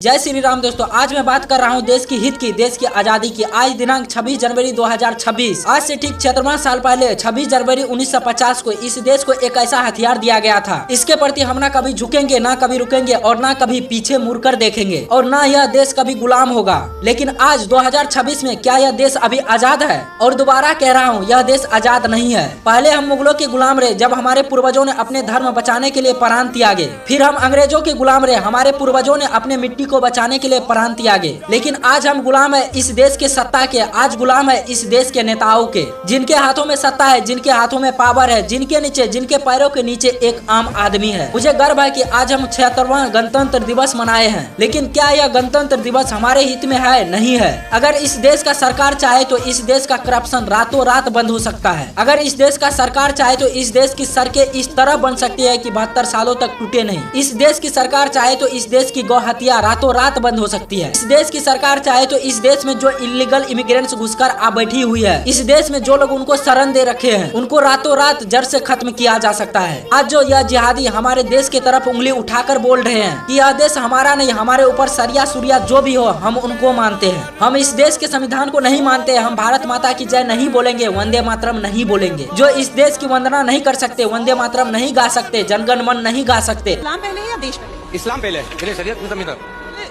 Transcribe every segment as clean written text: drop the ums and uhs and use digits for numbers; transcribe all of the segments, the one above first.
जय श्री राम दोस्तों, आज मैं बात कर रहा हूं देश की हित की, देश की आजादी की। आज दिनांक 26 जनवरी 2026, आज से ठीक 76 साल पहले 26 जनवरी 1950 को इस देश को एक ऐसा हथियार दिया गया था। इसके प्रति हम ना कभी झुकेंगे, ना कभी रुकेंगे और ना कभी पीछे मुड़कर देखेंगे और ना यह देश कभी गुलाम होगा। लेकिन आज 2026 में क्या यह देश अभी आजाद है? और दोबारा कह रहा हूँ, यह देश आजाद नहीं है। पहले हम मुगलों के गुलाम रहे, जब हमारे पूर्वजों ने अपने धर्म बचाने के लिए प्राण त्यागे। फिर हम अंग्रेजों के गुलाम रहे, हमारे पूर्वजों ने अपने मिट्टी को बचाने के लिए प्राण त्यागे। लेकिन आज हम गुलाम है इस देश के सत्ता के, आज गुलाम है इस देश के नेताओं के, जिनके हाथों में सत्ता है, जिनके हाथों में पावर है, जिनके पैरों के नीचे एक आम आदमी है। मुझे गर्व है कि आज हम 76वां गणतंत्र दिवस मनाए हैं। लेकिन क्या यह गणतंत्र दिवस हमारे हित में है? नहीं है। अगर इस देश का सरकार चाहे तो इस देश का करप्शन रातों रात बंद हो सकता है। अगर इस देश का सरकार चाहे तो इस देश की सड़कें इस तरह बन सकती है कि 72 सालों तक टूटे नहीं। इस देश की सरकार चाहे तो इस देश की गौ हत्या रातों रात बंद हो सकती है। इस देश की सरकार चाहे तो इस देश में जो इलीगल इमिग्रेंट्स घुसकर आ बैठी हुई है, इस देश में जो लोग उनको शरण दे रखे हैं, उनको रातों रात जड़ से खत्म किया जा सकता है। आज जो यह जिहादी हमारे देश की तरफ उंगली उठाकर बोल रहे हैं कि यह देश हमारा नहीं, हमारे ऊपर सरिया सुरिया जो भी हो हम उनको मानते हैं। हम इस देश के संविधान को नहीं मानते। हम भारत माता की जय नहीं बोलेंगे, वंदे मातरम नहीं बोलेंगे। जो इस देश की वंदना नहीं कर सकते, वंदे मातरम नहीं गा सकते, जनगण मन नहीं गा सकते। इस्लाम पहले या देश पहले? इस्लाम पहले, शरीयत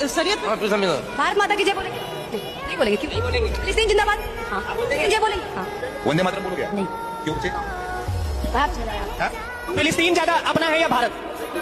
शरीयत भारत माता की जय बोलेंगे? नहीं बोलेंगे। क्यों बोलेंगे? फिलिस्तीन जिंदाबाद। हाँ जय बोलेंगे। हाँ वंदे मातरम बोलोगे? नहीं। क्यों से? फिलिस्तीन ज्यादा अपना है या भारत?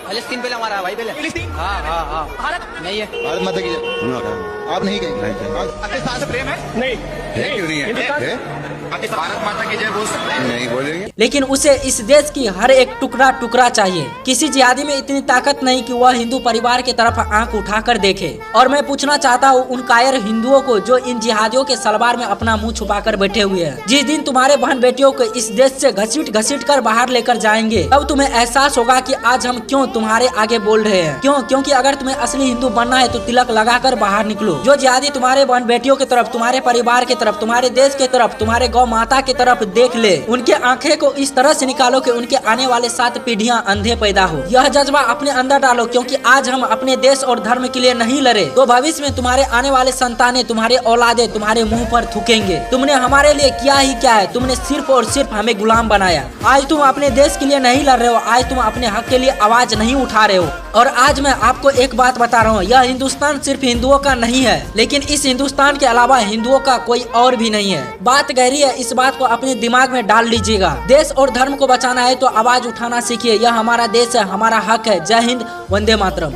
फिलिस्तीन पहले हमारा भाई, पहले फिलिस्तीन। हाँ भारत नहीं है। भारत माता की जय। आप नहीं कहेंगे? पाकिस्तान से प्रेम है? नहीं। क्यों नहीं है? भारत माता की जय बोल सकते हैं? नहीं बोलेंगे। लेकिन उसे इस देश की हर एक टुकड़ा टुकड़ा चाहिए। किसी जिहादी में इतनी ताकत नहीं कि वह हिंदू परिवार की तरफ आंख उठाकर देखे। और मैं पूछना चाहता हूँ उन कायर हिंदुओं को जो इन जिहादियों के सलवार में अपना मुंह छुपाकर बैठे हुए हैं। जिस दिन तुम्हारे बहन बेटियों को इस देश से घसीट कर बाहर लेकर जाएंगे, तब तुम्हें एहसास होगा कि आज हम क्यों तुम्हारे आगे बोल रहे हैं। क्योंकि अगर तुम्हें असली हिंदू बनना है तो तिलक लगाकर बाहर निकलो। जो जिहादी तुम्हारे बहन बेटियों की तरफ, तुम्हारे परिवार की तरफ, तुम्हारे देश की तरफ, तुम्हारे गौ माता की तरफ देख ले, उनके आंखें को इस तरह से निकालो कि उनके आने वाले 7 पीढ़ियां अंधे पैदा हो। यह जज्बा अपने अंदर डालो, क्योंकि आज हम अपने देश और धर्म के लिए नहीं लड़े तो भविष्य में तुम्हारे आने वाले संतानें, तुम्हारे औलादे तुम्हारे मुंह पर थूकेंगे। तुमने हमारे लिए किया ही क्या है? तुमने सिर्फ और सिर्फ हमें गुलाम बनाया। आज तुम अपने देश के लिए नहीं लड़ रहे हो, आज तुम अपने हक के लिए आवाज नहीं उठा रहे हो। और आज मैं आपको एक बात बता रहा हूँ, यह हिंदुस्तान सिर्फ हिंदुओं का नहीं है, लेकिन इस हिंदुस्तान के अलावा हिंदुओं का कोई और भी नहीं है। बात गहरी है, इस बात को अपने दिमाग में डाल लीजिएगा। देश और धर्म को बचाना है तो आवाज उठाना सीखिए। यह हमारा देश है, हमारा हक है। जय हिंद, वंदे मातरम।